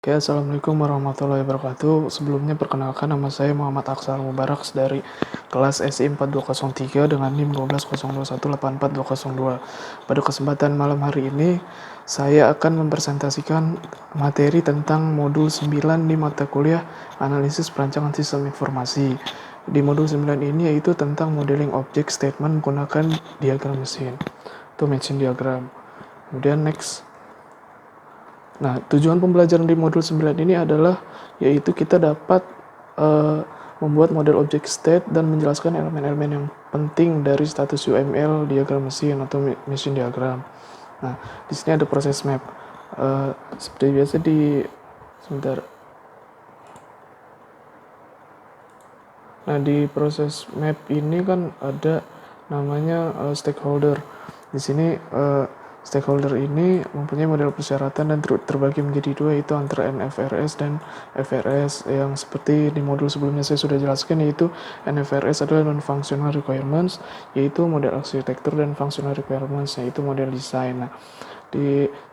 Oke, Assalamualaikum warahmatullahi wabarakatuh. Sebelumnya perkenalkan, nama saya Muhammad Aksal Mubarak dari kelas SI 4203 dengan NIM 120218482. Pada kesempatan malam hari ini, saya akan mempresentasikan materi tentang modul 9 di mata kuliah Analisis Perancangan Sistem Informasi. Di modul 9 ini yaitu tentang modeling object statement menggunakan diagram mesin atau machine diagram. Kemudian next. Nah, tujuan pembelajaran di modul 9 ini adalah yaitu kita dapat membuat model object state dan menjelaskan elemen-elemen yang penting dari status UML diagram mesin atau mesin diagram. Nah, di sini ada proses map. Seperti biasa sebentar. Nah, di proses map ini kan ada namanya stakeholder. Di sini stakeholder ini mempunyai model persyaratan dan terbagi menjadi dua, yaitu antara NFRS dan FRS. Yang seperti di modul sebelumnya saya sudah jelaskan, yaitu NFRS adalah non-functional requirements, yaitu model arsitektur, dan functional requirements, yaitu model desain. Nah,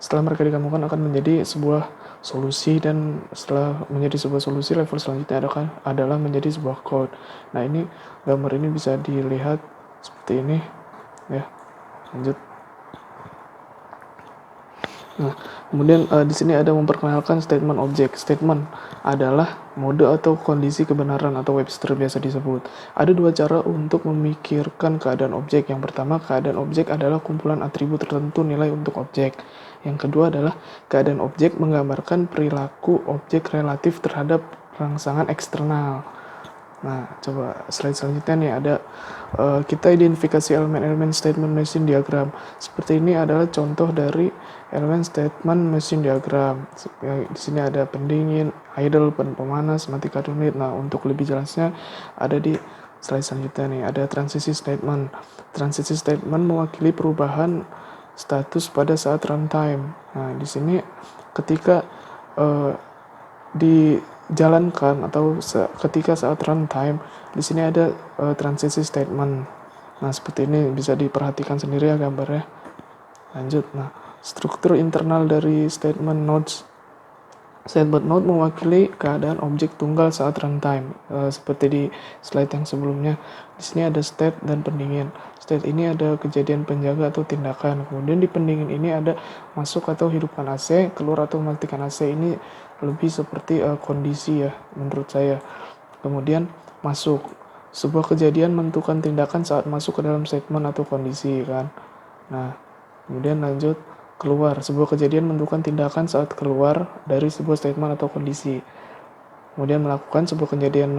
setelah mereka digabungkan akan menjadi sebuah solusi, dan setelah menjadi sebuah solusi, level selanjutnya adalah menjadi sebuah code. Nah, ini gambar ini bisa dilihat seperti ini ya. Lanjut. Nah, kemudian di sini ada memperkenalkan statement object. Statement adalah mode atau kondisi kebenaran atau Webster biasa disebut. Ada dua cara untuk memikirkan keadaan objek. Yang pertama, keadaan objek adalah kumpulan atribut tertentu nilai untuk objek. Yang kedua adalah keadaan objek menggambarkan perilaku objek relatif terhadap rangsangan eksternal. Nah, coba slide selanjutnya nih ada kita identifikasi elemen-elemen statement machine diagram. Seperti ini adalah contoh dari elemen statement machine diagram. Di sini ada pendingin, idle, pemanas, mati kartu unit. Nah, untuk lebih jelasnya ada di slide selanjutnya nih ada transisi statement. Transisi statement mewakili perubahan status pada saat runtime. Nah, di sini ketika dijalankan atau ketika saat runtime, di sini ada transisi statement. Nah, seperti ini bisa diperhatikan sendiri ya gambarnya. Lanjut. Nah, struktur internal dari statement nodes. Statement node mewakili keadaan objek tunggal saat runtime. Seperti di slide yang sebelumnya, di sini ada state dan pendingin. State ini ada kejadian penjaga atau tindakan. Kemudian di pendingin ini ada masuk atau hidupkan AC, keluar atau matikan AC. Ini lebih seperti kondisi ya menurut saya. Kemudian masuk, sebuah kejadian menentukan tindakan saat masuk ke dalam statement atau kondisi kan. Nah, kemudian lanjut. Keluar, sebuah kejadian menentukan tindakan saat keluar dari sebuah statement atau kondisi. Kemudian melakukan sebuah kejadian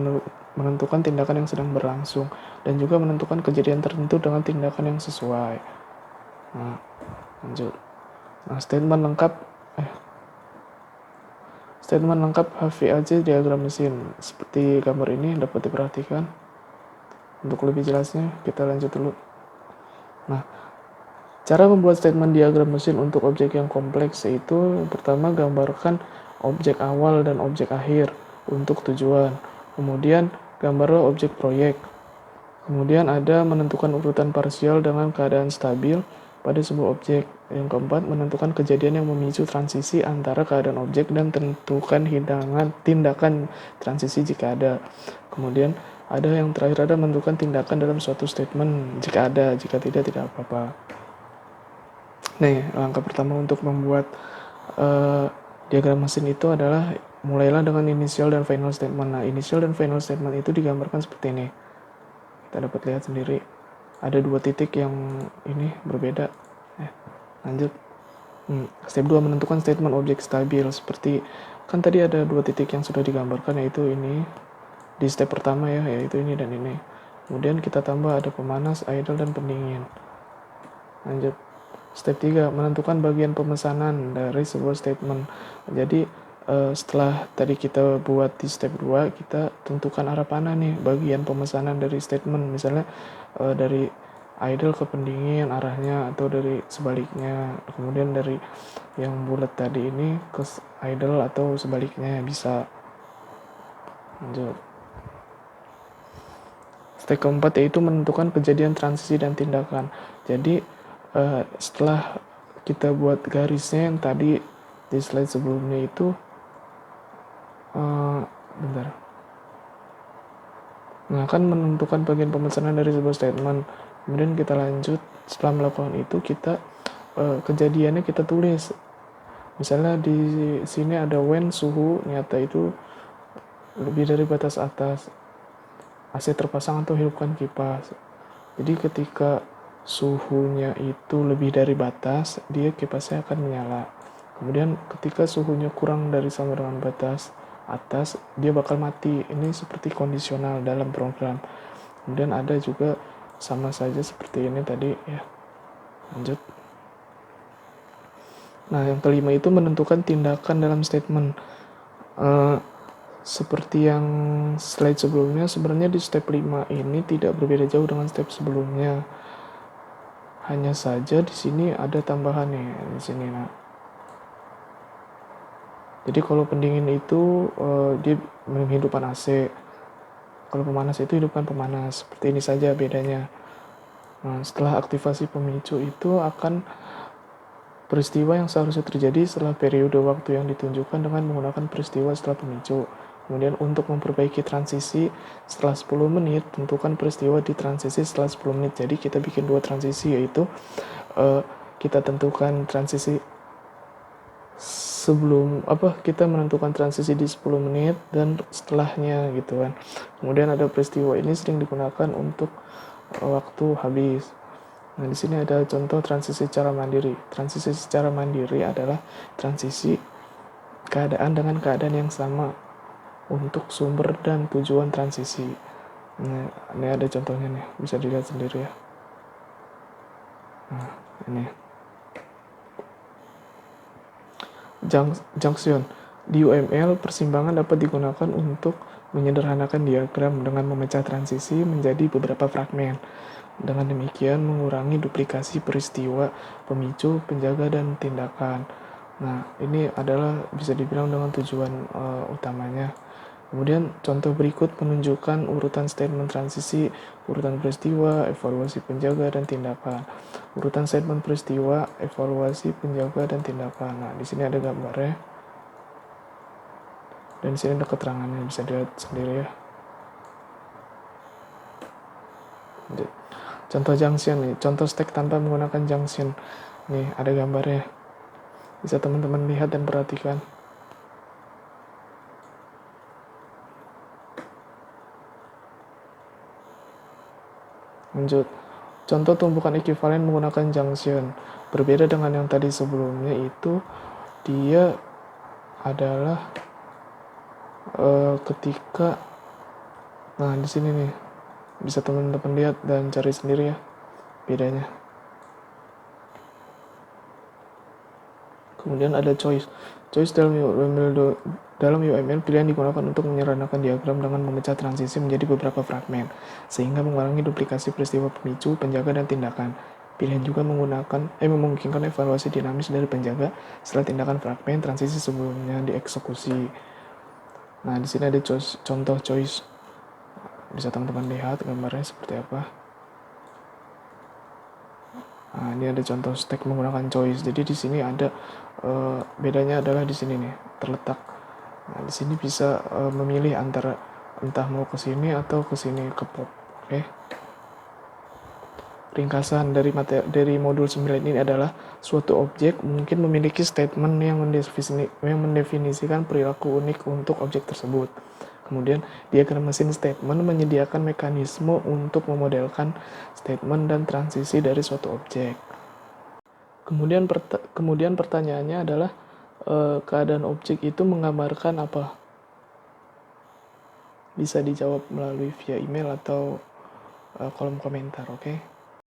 menentukan tindakan yang sedang berlangsung, dan juga menentukan kejadian tertentu dengan tindakan yang sesuai. Nah, lanjut. Nah, statement lengkap HVAC diagram mesin. Seperti gambar ini dapat diperhatikan. Untuk lebih jelasnya, kita lanjut dulu. Nah, cara membuat statement diagram mesin untuk objek yang kompleks yaitu pertama gambarkan objek awal dan objek akhir untuk tujuan. Kemudian gambarlah objek proyek. Kemudian ada menentukan urutan parsial dengan keadaan stabil pada sebuah objek. Yang keempat, menentukan kejadian yang memicu transisi antara keadaan objek dan tentukan tindakan transisi jika ada. Kemudian ada yang terakhir ada menentukan tindakan dalam suatu statement jika ada, jika tidak apa-apa. Nih, langkah pertama untuk membuat diagram mesin itu adalah mulailah dengan initial dan final statement. Nah, initial dan final statement itu digambarkan seperti ini. Kita dapat lihat sendiri. Ada dua titik yang ini berbeda. Lanjut. Step 2, menentukan statement objek stabil. Seperti, kan tadi ada dua titik yang sudah digambarkan, yaitu ini. Di step pertama ya, yaitu ini dan ini. Kemudian kita tambah ada pemanas, idle, dan pendingin. Lanjut. Step 3, menentukan bagian pemesanan dari sebuah statement. Jadi setelah tadi kita buat di step 2, kita tentukan arah panah nih bagian pemesanan dari statement. Misalnya dari idle ke pendingin arahnya, atau dari sebaliknya. Kemudian dari yang bulat tadi ini ke idle atau sebaliknya bisa. Lanjut. Step keempat yaitu menentukan kejadian transisi dan tindakan. Jadi setelah kita buat garisnya yang tadi di slide sebelumnya itu, Bentar. Nah, kan menentukan bagian pemesanan dari sebuah statement. Kemudian kita lanjut, setelah melakukan itu kita kejadiannya kita tulis. Misalnya di sini ada when suhu nyata itu lebih dari batas atas, AC terpasang atau hidupkan kipas. Jadi ketika suhunya itu lebih dari batas, dia kipasnya akan menyala. Kemudian ketika suhunya kurang dari sama dengan batas atas, dia bakal mati. Ini seperti kondisional dalam program. Kemudian ada juga sama saja seperti ini tadi ya. Lanjut. Nah, yang kelima itu menentukan tindakan dalam statement. Seperti yang slide sebelumnya, sebenarnya di step 5 ini tidak berbeda jauh dengan step sebelumnya. Hanya saja di sini ada tambahan nih di sini. Nah, jadi kalau pendingin itu dia menghidupkan AC. Kalau pemanas itu hidupkan pemanas. Seperti ini saja bedanya. Nah, setelah aktivasi pemicu itu akan peristiwa yang seharusnya terjadi setelah periode waktu yang ditunjukkan dengan menggunakan peristiwa setelah pemicu. Kemudian untuk memperbaiki transisi setelah 10 menit, tentukan peristiwa di transisi setelah 10 menit. Jadi kita bikin dua transisi, yaitu kita tentukan transisi sebelum kita menentukan transisi di 10 menit dan setelahnya gitu kan. Kemudian ada peristiwa ini sering digunakan untuk waktu habis. Nah, di sini ada contoh transisi secara mandiri. Transisi secara mandiri adalah transisi keadaan dengan keadaan yang sama untuk sumber dan tujuan transisi. Nah, ini ada contohnya nih, bisa dilihat sendiri ya. Nah, ini. Junction. Di UML, persimpangan dapat digunakan untuk menyederhanakan diagram dengan memecah transisi menjadi beberapa fragmen. Dengan demikian, mengurangi duplikasi peristiwa, pemicu, penjaga, dan tindakan. Nah, ini adalah bisa dibilang dengan tujuan utamanya. Kemudian contoh berikut menunjukkan urutan statement transisi, urutan peristiwa, evaluasi penjaga, dan tindakan. Urutan statement peristiwa, evaluasi penjaga, dan tindakan. Nah, di sini ada gambarnya. Dan di sini ada keterangannya, bisa dilihat sendiri ya. Contoh junction nih, contoh stack tanpa menggunakan junction. Nih, ada gambarnya. Bisa teman-teman lihat dan perhatikan. Lanjut. Contoh tumpukan ekuivalen menggunakan junction. Berbeda dengan yang tadi sebelumnya, itu dia adalah ketika, nah di sini nih bisa teman-teman lihat dan cari sendiri ya bedanya. Kemudian ada choice dalam UML pilihan digunakan untuk menyederhanakan diagram dengan memecah transisi menjadi beberapa fragmen sehingga mengurangi duplikasi peristiwa pemicu, penjaga, dan tindakan. Pilihan juga memungkinkan evaluasi dinamis dari penjaga setelah tindakan fragmen transisi sebelumnya dieksekusi. Nah, di sini ada contoh choice. Bisa teman-teman lihat gambarnya seperti apa. Nah, ini ada contoh stack menggunakan choice. Jadi di sini ada bedanya adalah di sini nih terletak. Nah, di sini bisa memilih antara entah mau ke sini atau ke sini ke pop. Oke. Ringkasan dari modul 9 ini adalah suatu objek mungkin memiliki statement yang mendefinisikan perilaku unik untuk objek tersebut. Kemudian, diagram mesin statement menyediakan mekanisme untuk memodelkan statement dan transisi dari suatu objek. Kemudian pertanyaannya adalah keadaan objek itu menggambarkan apa? Bisa dijawab melalui via email atau kolom komentar, oke?